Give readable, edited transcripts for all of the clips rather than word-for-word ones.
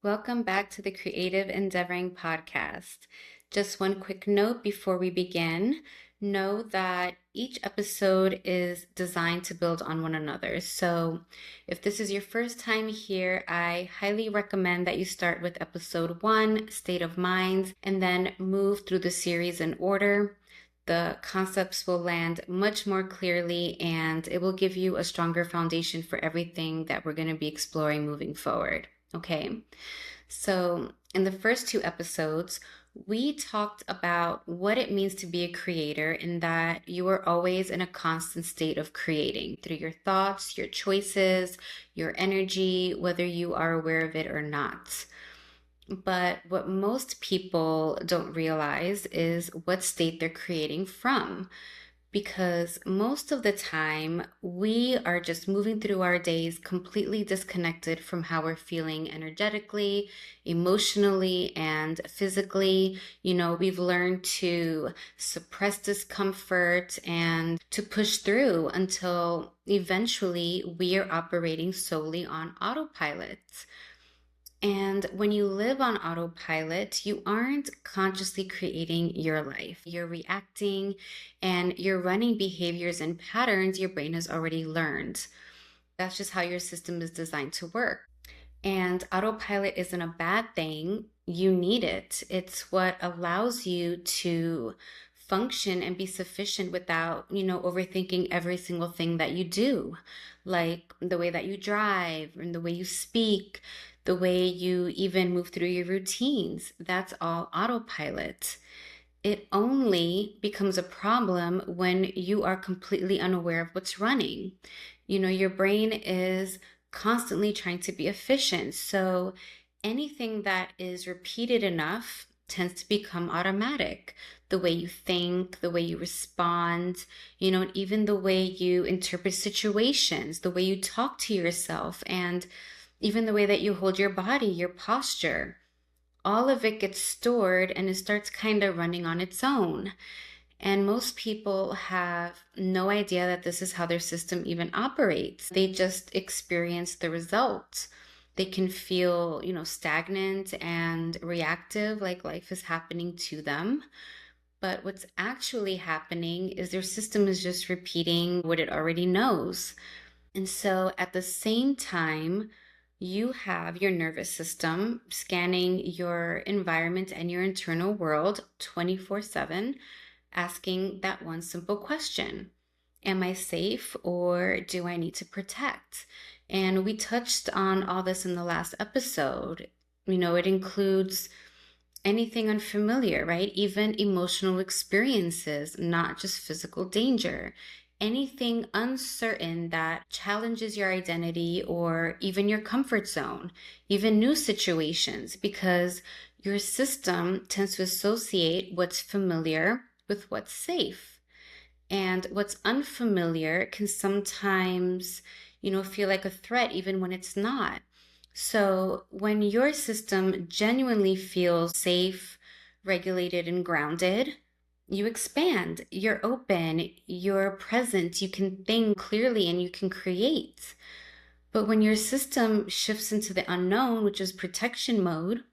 Welcome back to the Creative Endeavoring Podcast. Just one quick note before we begin. Know that each episode is designed to build on one another. So, if this is your first time here, I highly recommend that you start with episode 1, State of Mind, and then move through the series in order. The concepts will land much more clearly and it will give you a stronger foundation for everything that we're going to be exploring moving forward. Okay. So, in the first two episodes, we talked about what it means to be a creator and that you are always in a constant state of creating through your thoughts, your choices, your energy, whether you are aware of it or not. But what most people don't realize is what state they're creating from because most of the time we are just moving through our days completely disconnected from how we're feeling energetically, emotionally, and physically. We've learned to suppress discomfort and to push through until eventually we are operating solely on autopilot. And when you live on autopilot, you aren't consciously creating your life. You're reacting and you're running behaviors and patterns your brain has already learned. That's just how your system is designed to work. And autopilot isn't a bad thing. You need it. It's what allows you to function and be sufficient without, overthinking every single thing that you do, like the way that you drive and the way you speak, the way you even move through your routines. That's all autopilot. It only becomes a problem when you are completely unaware of what's running. Your brain is constantly trying to be efficient. So anything that is repeated enough tends to become automatic. The way you think, the way you respond, and even the way you interpret situations, the way you talk to yourself, and even the way that you hold your body, your posture. All of it gets stored and it starts kind of running on its own. And most people have no idea that this is how their system even operates. They just experience the results. They can feel, stagnant and reactive, like life is happening to them. But what's actually happening is their system is just repeating what it already knows. And so at the same time, you have your nervous system scanning your environment and your internal world 24/7, asking that one simple question: am I safe or do I need to protect? And we touched on all this in the last episode. It includes anything unfamiliar, right? Even emotional experiences, not just physical danger. Anything uncertain that challenges your identity or even your comfort zone, even new situations, because your system tends to associate what's familiar with what's safe. And what's unfamiliar can sometimes, feel like a threat even when it's not. So when your system genuinely feels safe, regulated, and grounded, you expand, you're open, you're present, you can think clearly, and you can create. But when your system shifts into the unknown, which is protection mode,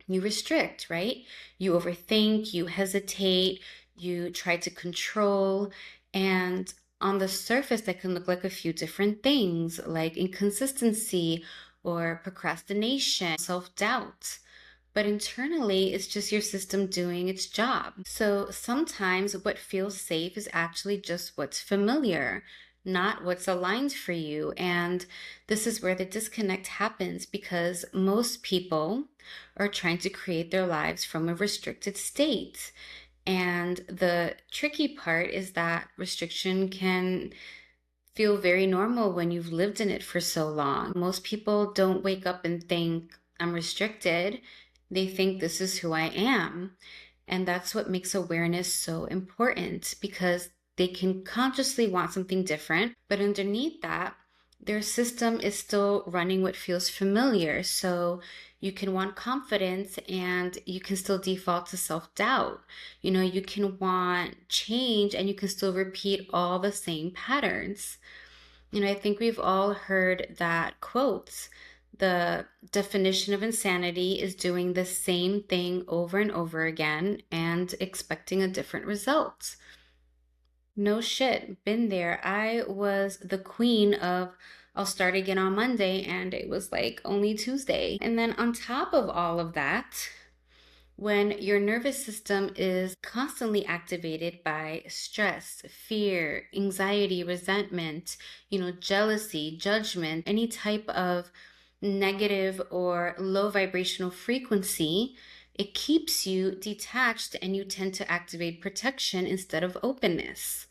you restrict, right? You overthink, you hesitate, you try to control, and on the surface, that can look like a few different things, like inconsistency or procrastination, self-doubt. But internally, it's just your system doing its job. So sometimes what feels safe is actually just what's familiar, not what's aligned for you. And this is where the disconnect happens because most people are trying to create their lives from a restricted state. And the tricky part is that restriction can feel very normal when you've lived in it for so long. Most people don't wake up and think, I'm restricted. They think this is who I am. And that's what makes awareness so important because they can consciously want something different, but underneath that, their system is still running what feels familiar. So you can want confidence and you can still default to self-doubt. You can want change and you can still repeat all the same patterns. I think we've all heard that quote The definition of insanity is doing the same thing over and over again and expecting a different result. No shit, been there. I was the queen of I'll start again on Monday, and it was like only Tuesday. And then on top of all of that, when your nervous system is constantly activated by stress, fear, anxiety, resentment, jealousy, judgment, any type of negative or low vibrational frequency, it keeps you detached and you tend to activate protection instead of openness.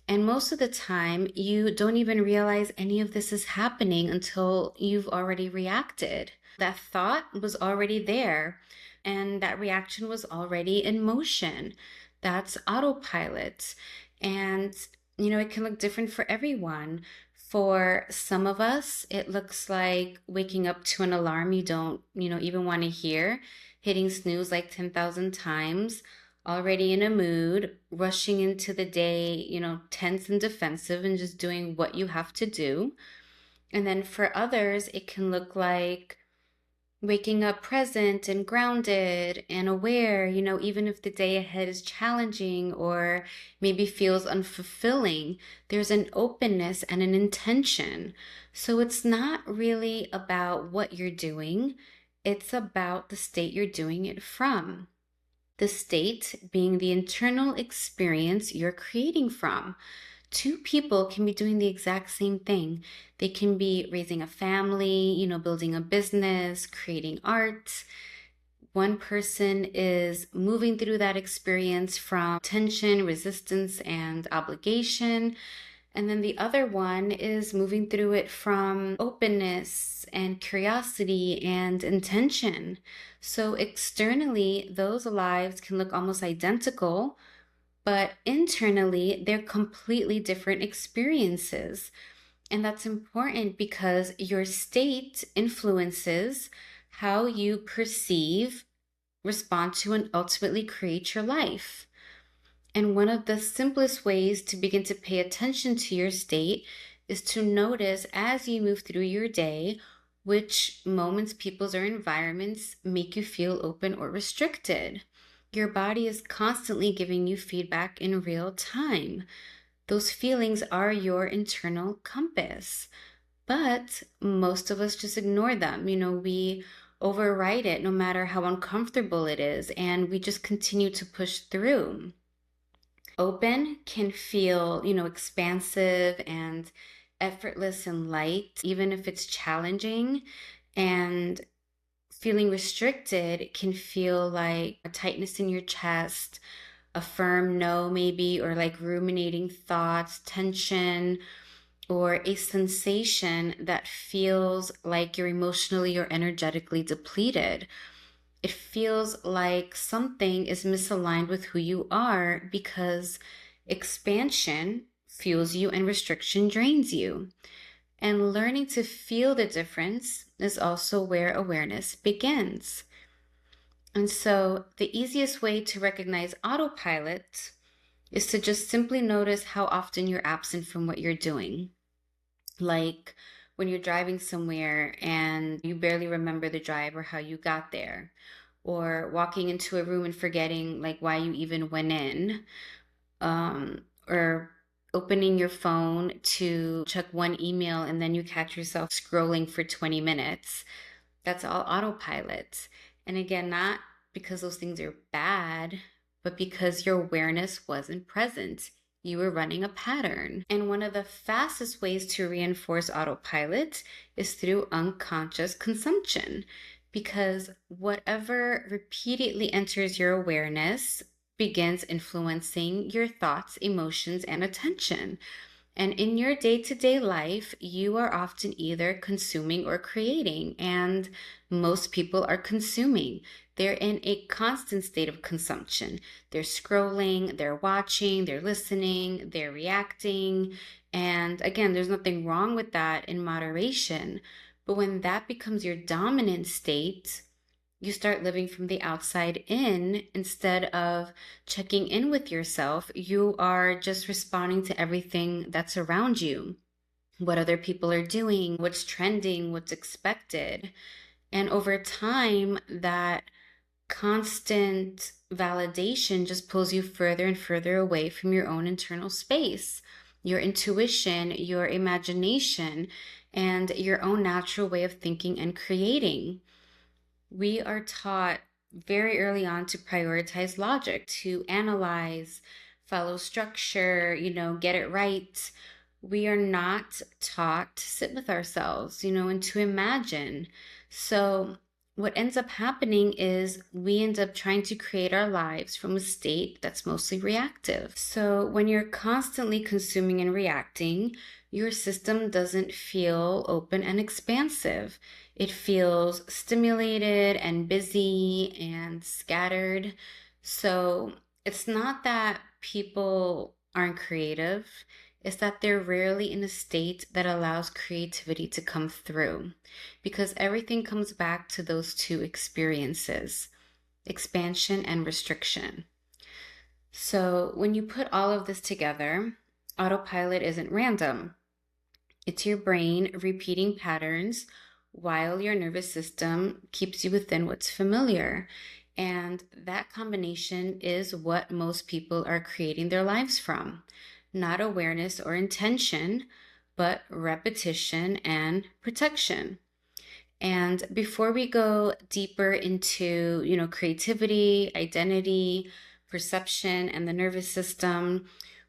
And most of the time, you don't even realize any of this is happening until you've already reacted. That thought was already there, and that reaction was already in motion. That's autopilot. And, it can look different for everyone. For some of us, it looks like waking up to an alarm you don't, even want to hear, hitting snooze like 10,000 times, already in a mood, rushing into the day, tense and defensive and just doing what you have to do. And then for others, it can look like waking up present and grounded and aware, even if the day ahead is challenging or maybe feels unfulfilling, there's an openness and an intention. So it's not really about what you're doing, it's about the state you're doing it from. The state being the internal experience you're creating from. Two people can be doing the exact same thing. They can be raising a family, building a business, creating art. One person is moving through that experience from tension, resistance, and obligation. And then the other one is moving through it from openness and curiosity and intention. So externally, those lives can look almost identical, but internally, they're completely different experiences. And that's important because your state influences how you perceive, respond to, and ultimately create your life. And one of the simplest ways to begin to pay attention to your state is to notice as you move through your day which moments, peoples, or environments make you feel open or restricted. Your body is constantly giving you feedback in real time. Those feelings are your internal compass. But most of us just ignore them. We override it no matter how uncomfortable it is, and we just continue to push through. Open can feel, expansive and effortless and light, even if it's challenging. And feeling restricted can feel like a tightness in your chest, a firm no, maybe, or like ruminating thoughts, tension, or a sensation that feels like you're emotionally or energetically depleted. It feels like something is misaligned with who you are because expansion fuels you and restriction drains you. And learning to feel the difference is also where awareness begins. And so the easiest way to recognize autopilot is to just simply notice how often you're absent from what you're doing. Like when you're driving somewhere and you barely remember the drive or how you got there, or walking into a room and forgetting like why you even went in, or opening your phone to check one email and then you catch yourself scrolling for 20 minutes. That's all autopilot. And again, not because those things are bad, but because your awareness wasn't present. You were running a pattern. And one of the fastest ways to reinforce autopilot is through unconscious consumption, because whatever repeatedly enters your awareness begins influencing your thoughts, emotions, and attention. And in your day-to-day life, you are often either consuming or creating, and most people are consuming. They're in a constant state of consumption. They're scrolling, they're watching, they're listening, they're reacting. And again, there's nothing wrong with that in moderation. But when that becomes your dominant state, you start living from the outside in instead of checking in with yourself. You are just responding to everything that's around you. what other people are doing, what's trending, what's expected. And over time, that constant validation just pulls you further and further away from your own internal space, your intuition, your imagination, and your own natural way of thinking and creating. We are taught very early on to prioritize logic, to analyze, follow structure, get it right. We are not taught to sit with ourselves, and to imagine. So, what ends up happening is we end up trying to create our lives from a state that's mostly reactive. So, when you're constantly consuming and reacting, your system doesn't feel open and expansive. It feels stimulated and busy and scattered. So it's not that people aren't creative, it's that they're rarely in a state that allows creativity to come through, because everything comes back to those two experiences: expansion and restriction. So when you put all of this together, autopilot isn't random. It's your brain repeating patterns while your nervous system keeps you within what's familiar. And that combination is what most people are creating their lives from. Not awareness or intention, but repetition and protection. And before we go deeper into, creativity, identity, perception, and the nervous system,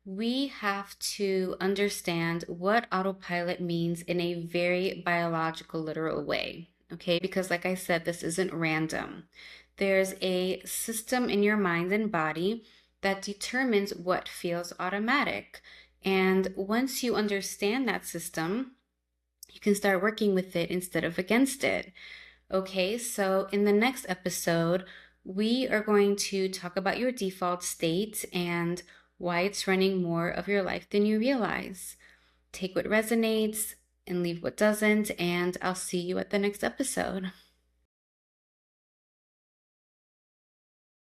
we have to understand what autopilot means in a very biological, literal way. Okay, because like I said, this isn't random. There's a system in your mind and body that determines what feels automatic. And once you understand that system, you can start working with it instead of against it. Okay, so in the next episode, we are going to talk about your default state and why it's running more of your life than you realize. Take what resonates and leave what doesn't, and I'll see you at the next episode.